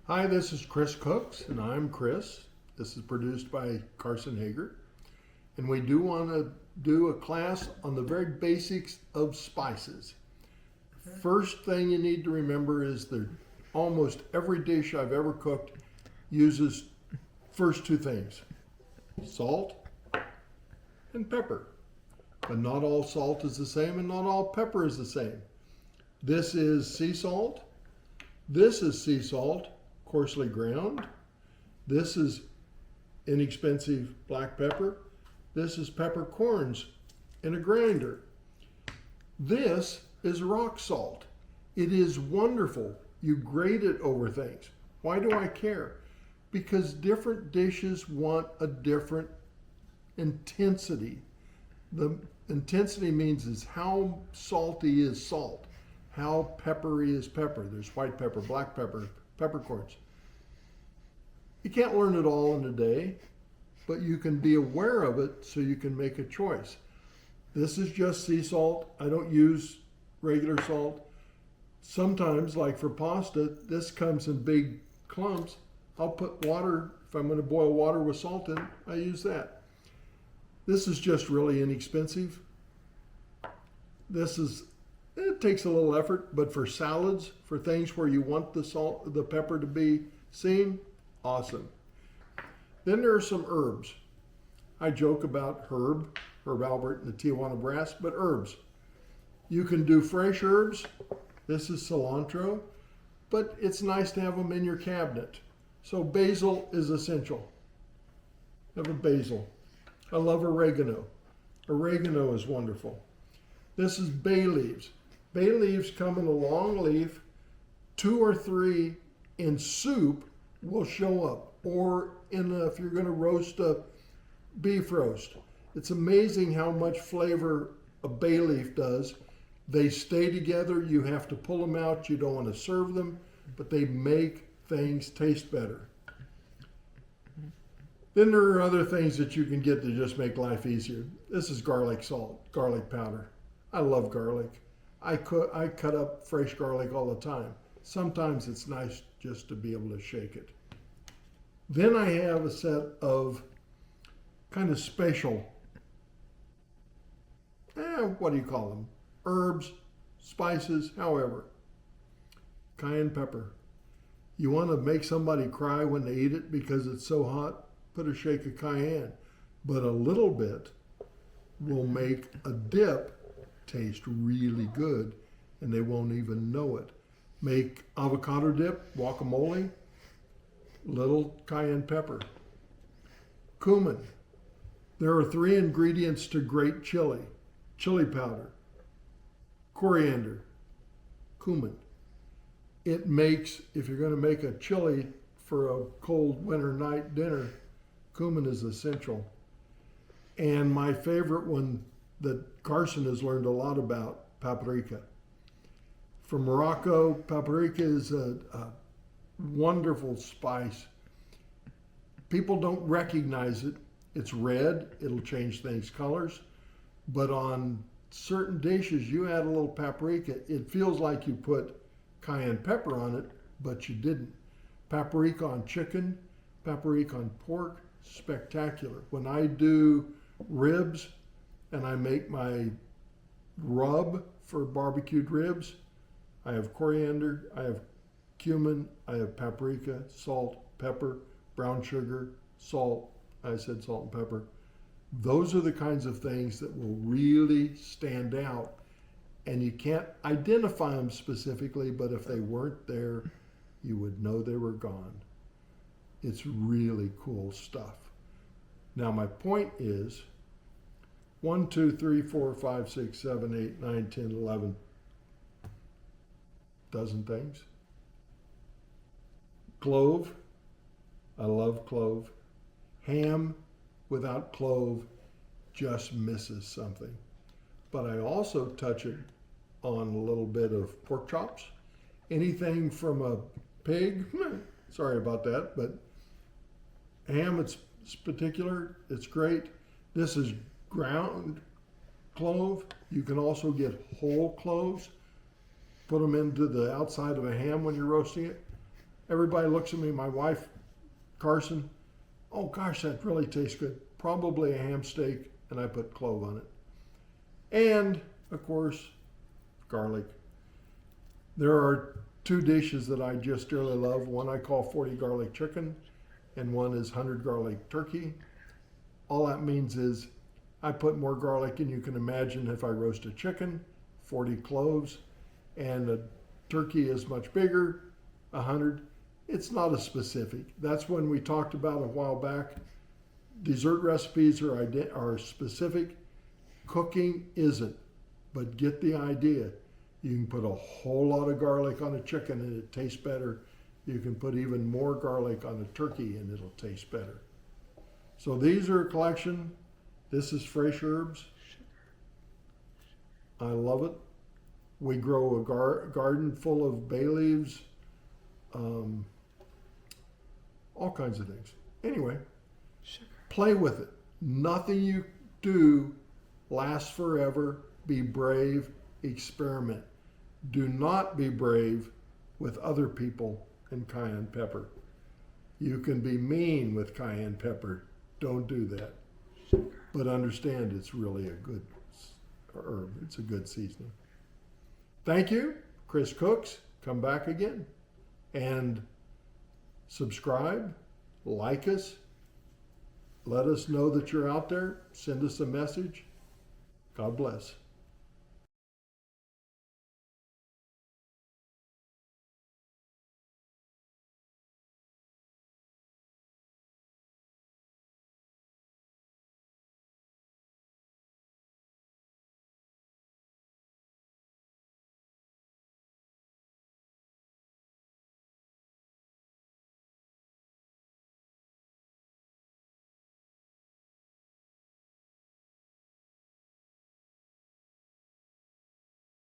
Hi, this is Chris Cooks, and I'm Chris. This is produced by Carson Hager, and we do want to do a class on the very basics of spices. First thing you need to remember is that almost every dish I've ever cooked uses first two things: salt and pepper. But not all salt is the same, and not all pepper is the same. This is sea salt. This is sea salt, coarsely ground. This is inexpensive black pepper. This is peppercorns in a grinder. This is rock salt. It is wonderful. You grate it over things. Why do I care? Because different dishes want a different intensity. The intensity means is how salty is salt, how peppery is pepper. There's white pepper, black pepper, peppercorns. You can't learn it all in a day, but you can be aware of it so you can make a choice. This is just sea salt. I don't use regular salt. Sometimes, like for pasta, this comes in big clumps. I'll put water, if I'm going to boil water with salt in, I use that. This is just really inexpensive. It takes a little effort, but for salads, for things where you want the pepper to be seen, awesome. Then there are some herbs. I joke about Herb Albert and the Tijuana Brass, but herbs. You can do fresh herbs. This is cilantro, but it's nice to have them in your cabinet. So basil is essential. Have a basil. I love oregano. Oregano is wonderful. This is bay leaves. Bay leaves come in a long leaf. 2 or 3 in soup will show up, or if you're going to roast a beef roast. It's amazing how much flavor a bay leaf does. They stay together. You have to pull them out. You don't want to serve them, but they make things taste better. Then there are other things that you can get to just make life easier. This is garlic salt, garlic powder. I love garlic. I cut up fresh garlic all the time. Sometimes it's nice just to be able to shake it. Then I have a set of kind of special, what do you call them? Herbs, spices, however. Cayenne pepper. You want to make somebody cry when they eat it because it's so hot? Put a shake of cayenne. But a little bit will make a dip taste really good, and they won't even know it. Make avocado dip, guacamole, little cayenne pepper. Cumin. There are 3 ingredients to great chili: chili powder, coriander, cumin. It makes, if you're going to make a chili for a cold winter night dinner, cumin is essential. And my favorite one that Carson has learned a lot about, paprika. From Morocco, paprika is a wonderful spice. People don't recognize it. It's red, it'll change things colors, but on certain dishes you add a little paprika, it feels like you put cayenne pepper on it, but you didn't. Paprika on chicken, paprika on pork, spectacular. When I do ribs and I make my rub for barbecued ribs, I have coriander, I have cumin, I have paprika, salt, pepper, brown sugar, salt. I said salt and pepper. Those are the kinds of things that will really stand out, and you can't identify them specifically, but if they weren't there, you would know they were gone. It's really cool stuff. Now my point is 1, 2, 3, 4, 5, 6, 7, 8, 9, 10, 11 dozen things. Clove. I love clove. Ham without clove just misses something. But I also touch it on a little bit of pork chops. Anything from a pig, sorry about that, but ham, it's particular, it's great. This is ground clove. You can also get whole cloves. Put them into the outside of a ham when you're roasting it. Everybody looks at me, my wife, Carson, oh gosh, that really tastes good. Probably a ham steak, and I put clove on it. And, of course, garlic. There are two dishes that I just dearly love. One I call 40 garlic chicken, and one is 100 garlic turkey. All that means is I put more garlic than you can imagine if I roast a chicken, 40 cloves, and a turkey is much bigger, 100. It's not a specific. That's when we talked about a while back. Dessert recipes are specific. Cooking isn't. But get the idea. You can put a whole lot of garlic on a chicken and it tastes better. You can put even more garlic on a turkey and it'll taste better. So these are a collection. This is fresh herbs. I love it. We grow a garden full of bay leaves, all kinds of things. Anyway, play with it. Nothing you do lasts forever. Be brave. Experiment. Do not be brave with other people and cayenne pepper. You can be mean with cayenne pepper. Don't do that. But understand it's really a good herb. It's a good seasoning. Thank you, Chris Cooks. Come back again. And subscribe, like us, let us know that you're out there. Send us a message. God bless.